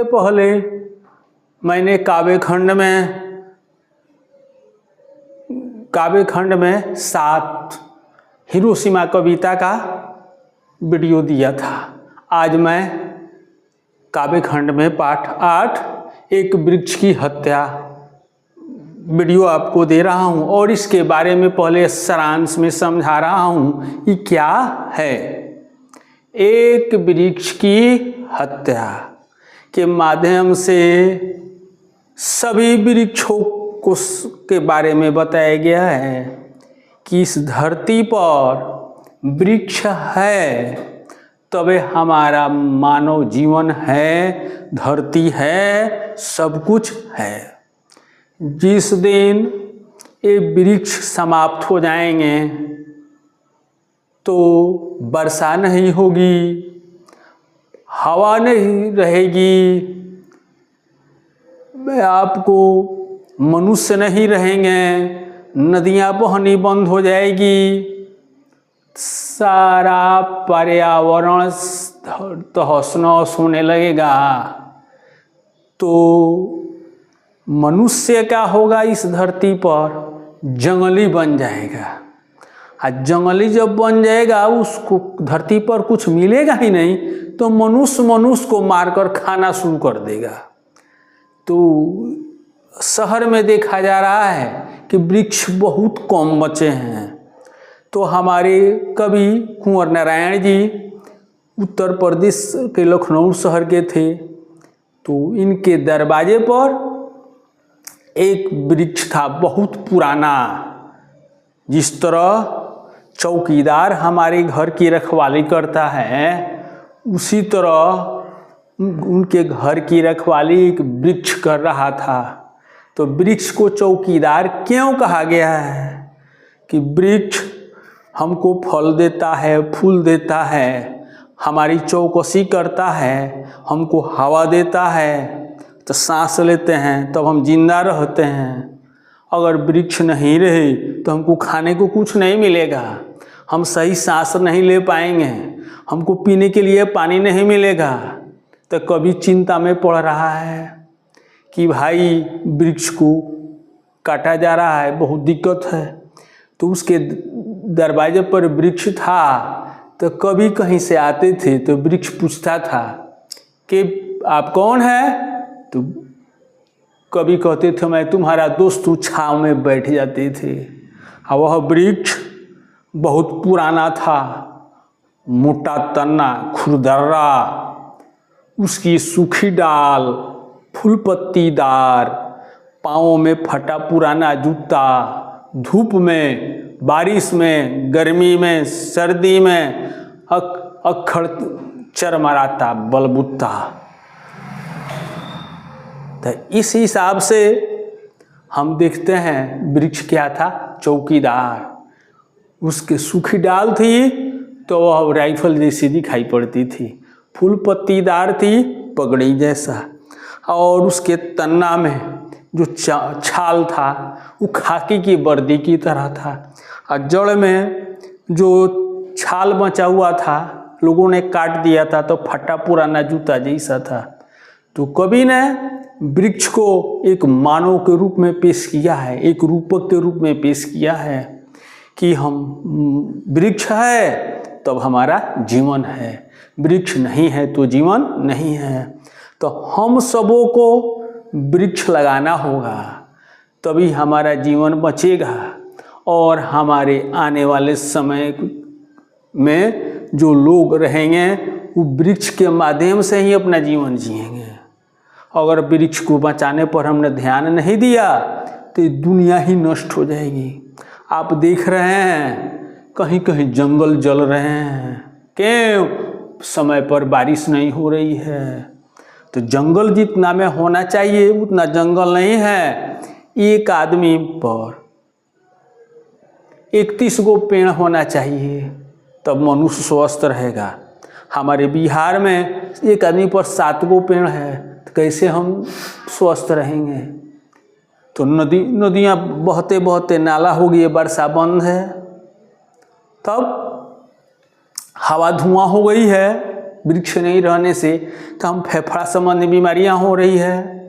पहले मैंने काव्यखंड में 7 हिरोशिमा कविता का वीडियो दिया था। आज मैं काव्यखंड में पाठ 8 एक वृक्ष की हत्या वीडियो आपको दे रहा हूं और इसके बारे में पहले सारांश में समझा रहा हूं कि क्या है। एक वृक्ष की हत्या के माध्यम से सभी वृक्षों को के बारे में बताया गया है कि इस धरती पर वृक्ष है तबे हमारा मानव जीवन है, धरती है, सब कुछ है। जिस दिन ये वृक्ष समाप्त हो जाएंगे तो वर्षा नहीं होगी, हवा नहीं रहेगी, आपको मनुष्य नहीं रहेंगे, नदियां बहनी बंद हो जाएगी, सारा पर्यावरण तहस-नहस होने लगेगा। तो मनुष्य क्या होगा, इस धरती पर जंगली बन जाएगा। आज जंगली जब बन जाएगा उसको धरती पर कुछ मिलेगा ही नहीं तो मनुष्य को मारकर खाना शुरू कर देगा। तो शहर में देखा जा रहा है कि वृक्ष बहुत कम बचे हैं। तो हमारे कवि कुंवर नारायण जी उत्तर प्रदेश के लखनऊ शहर के थे। तो इनके दरवाजे पर एक वृक्ष था बहुत पुराना। जिस तरह चौकीदार हमारे घर की रखवाली करता है उसी तरह उनके घर की रखवाली एक वृक्ष कर रहा था। तो वृक्ष को चौकीदार क्यों कहा गया है कि वृक्ष हमको फल देता है, फूल देता है, हमारी चौकसी करता है, हमको हवा देता है तो सांस लेते हैं तब हम जिंदा रहते हैं। अगर वृक्ष नहीं रहे तो हमको खाने को कुछ नहीं मिलेगा, हम सही सांस नहीं ले पाएंगे, हमको पीने के लिए पानी नहीं मिलेगा। तो कभी चिंता में पड़ रहा है कि भाई वृक्ष को काटा जा रहा है, बहुत दिक्कत है। तो उसके दरवाजे पर वृक्ष था तो कभी कहीं से आते थे तो वृक्ष पूछता था कि आप कौन है। तो कभी कहते थे मैं तुम्हारा दोस्त हूँ, छाँव में बैठ जाते थे। और वह वृक्ष बहुत पुराना था, मोटा तना, खुरदर्रा, उसकी सूखी डाल, फूल पत्तीदार, पाँवों में फटा पुराना जूता, धूप में, बारिश में, गर्मी में, सर्दी में अक्खड़ चरमराता बलबूता। तो इस हिसाब से हम देखते हैं वृक्ष क्या था, चौकीदार। उसके सूखी डाल थी तो वह राइफल जैसी दिखाई पड़ती थी, फूल पत्तीदार थी पगड़ी जैसा, और उसके तन्ना में जो छाल था वो खाकी की वर्दी की तरह था, और जड़ में जो छाल बचा हुआ था लोगों ने काट दिया था तो फटा पुराना जूता जैसा था। तो कवि ने वृक्ष को एक मानव के रूप में पेश किया है, एक रूपक के रूप में पेश किया है कि हम वृक्ष है तब हमारा जीवन है, वृक्ष नहीं है तो जीवन नहीं है। तो हम सबों को वृक्ष लगाना होगा तभी हमारा जीवन बचेगा और हमारे आने वाले समय में जो लोग रहेंगे वो वृक्ष के माध्यम से ही अपना जीवन जिएंगे। अगर वृक्ष को बचाने पर हमने ध्यान नहीं दिया तो दुनिया ही नष्ट हो जाएगी। आप देख रहे हैं कहीं कहीं जंगल जल रहे हैं, क्यों? समय पर बारिश नहीं हो रही है। तो जंगल जितना में होना चाहिए उतना जंगल नहीं है। एक आदमी पर 31 गो पेड़ होना चाहिए तब मनुष्य स्वस्थ रहेगा। हमारे बिहार में एक आदमी पर 7 गो पेड़ है तो कैसे हम स्वस्थ रहेंगे? तो नदियाँ बहते बहते नाला हो गई, वर्षा बंद है, तब हवा धुआं हो गई है वृक्ष नहीं रहने से, तो हम फेफड़ा संबंधी बीमारियां हो रही है।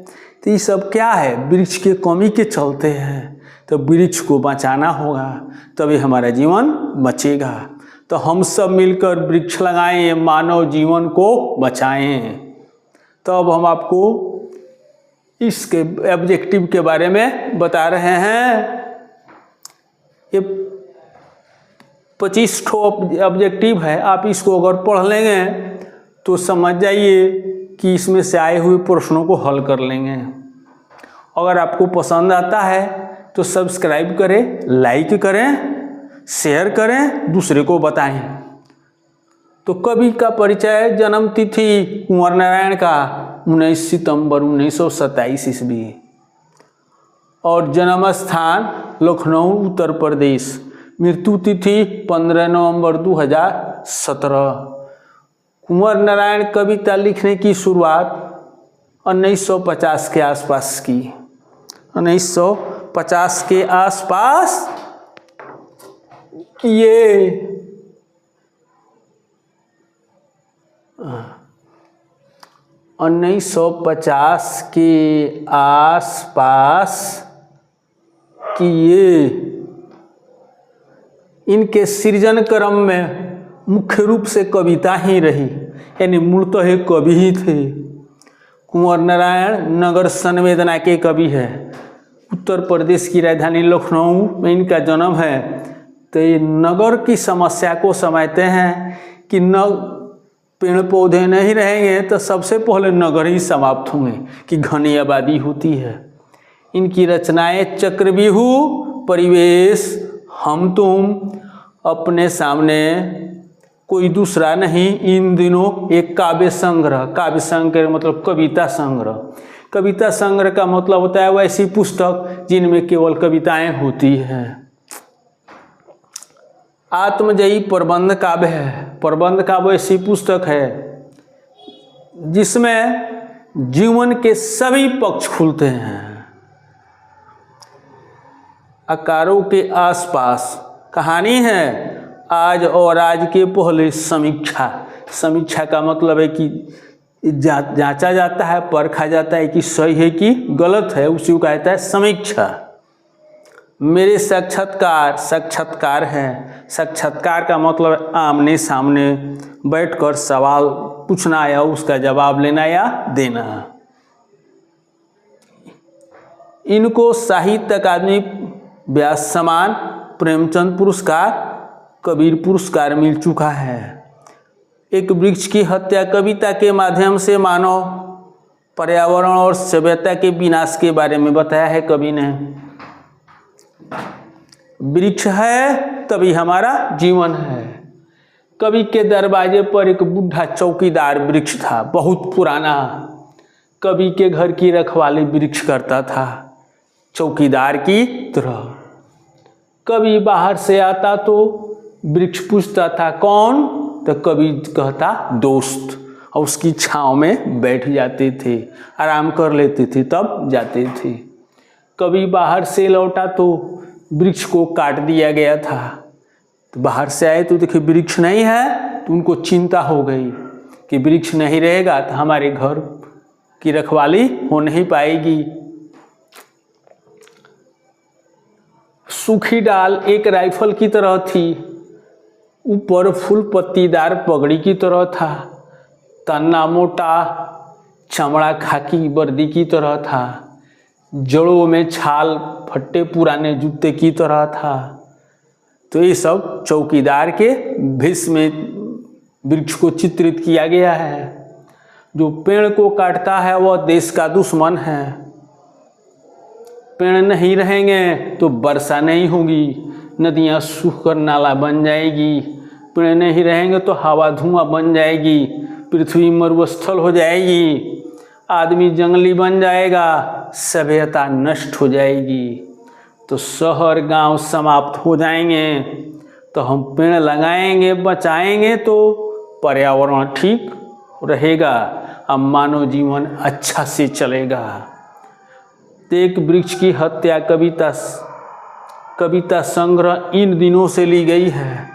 तो ये सब क्या है? वृक्ष के कमी के चलते हैं। तो वृक्ष को बचाना होगा, तभी हमारा जीवन बचेगा। तो हम सब मिलकर वृक्ष लगाएं, मानव जीवन को बचाएं। तो अब हम आपको इसके ऑब्जेक्टिव के बारे में बता रहे हैं। ये 25 ठो ऑब्जेक्टिव है। आप इसको अगर पढ़ लेंगे तो समझ जाइए कि इसमें से आए हुए प्रश्नों को हल कर लेंगे। अगर आपको पसंद आता है तो सब्सक्राइब करें, लाइक करें, शेयर करें, दूसरे को बताएं। तो कवि का परिचय, जन्म तिथि कुंवर नारायण का 19 सितंबर 1927 ईस्वी, और जन्म स्थान लखनऊ उत्तर प्रदेश। मृत्यु तिथि 15 नवंबर 2017। कुंवर नारायण कविता लिखने की शुरुआत 1950 के आसपास की। 1950 के आसपास किए। 1950 के आसपास किए। इनके सृजन क्रम में मुख्य रूप से कविता ही रही, यानी मूलतः एक कवि ही थे। कुंवर नारायण नगर संवेदना के कवि है। उत्तर प्रदेश की राजधानी लखनऊ में इनका जन्म है। तो ये नगर की समस्या को समझते हैं कि न पेड़ पौधे नहीं रहेंगे तो सबसे पहले नगर ही समाप्त होंगे, कि घनी आबादी होती है। इनकी रचनाएं चक्रव्यूह, परिवेश, हम तुम, अपने सामने, कोई दूसरा नहीं, इन दिनों एक काव्य संग्रह। काव्य संग्रह मतलब कविता संग्रह। कविता संग्रह का मतलब होता है वैसी पुस्तक जिनमें केवल कविताएं होती हैं। आत्मजयी प्रबंध काव्य है। प्रबंध काव्य ऐसी पुस्तक है जिसमें जीवन के सभी पक्ष खुलते हैं। आकारों के आसपास कहानी है। आज और आज के पहले समीक्षा। समीक्षा का मतलब है कि जांचा जाता है, परखा जाता है कि सही है कि गलत है, उसी को कहता है समीक्षा। मेरे साक्षात्कार, साक्षात्कार है। साक्षात्कार का मतलब आमने सामने बैठकर सवाल पूछना या उसका जवाब लेना या देना। इनको साहित्य अकादमी व्यास सम्मान, प्रेमचंद पुरस्कार, कबीर पुरस्कार मिल चुका है। एक वृक्ष की हत्या कविता के माध्यम से मानव, पर्यावरण और सभ्यता के विनाश के बारे में बताया है कवि ने। वृक्ष है तभी हमारा जीवन है। कवि के दरवाजे पर एक बूढ़ा चौकीदार वृक्ष था, बहुत पुराना। कवि के घर की रखवाली वृक्ष करता था, चौकीदार की तरह। कवि बाहर से आता तो वृक्ष पूछता था कौन, तो कवि कहता दोस्त, और उसकी छांव में बैठ जाते थे, आराम कर लेते थे, तब जाते थे। कवि बाहर से लौटा तो वृक्ष को काट दिया गया था। तो बाहर से आए तो देखे वृक्ष नहीं है, तो उनको चिंता हो गई कि वृक्ष नहीं रहेगा तो हमारे घर की रखवाली हो नहीं पाएगी। सूखी डाल एक राइफल की तरह थी, ऊपर फूल पत्तीदार पगड़ी की तरह था, तना मोटा, चमड़ा खाकी वर्दी की तरह था, जड़ों में छाल फट्टे पुराने जूते की तरह था। तो ये सब चौकीदार के भेष में वृक्ष को चित्रित किया गया है। जो पेड़ को काटता है वह देश का दुश्मन है। पेड़ नहीं रहेंगे तो वर्षा नहीं होगी, नदियाँ सूख कर नाला बन जाएगी। पेड़ नहीं रहेंगे तो हवा धुआं बन जाएगी, पृथ्वी मरुस्थल हो जाएगी, आदमी जंगली बन जाएगा, सभ्यता नष्ट हो जाएगी। तो शहर गांव समाप्त हो जाएंगे। तो हम पेड़ लगाएंगे, बचाएंगे तो पर्यावरण ठीक रहेगा, अब मानव जीवन अच्छा से चलेगा। एक वृक्ष की हत्या कविता संग्रह इन दिनों से ली गई है।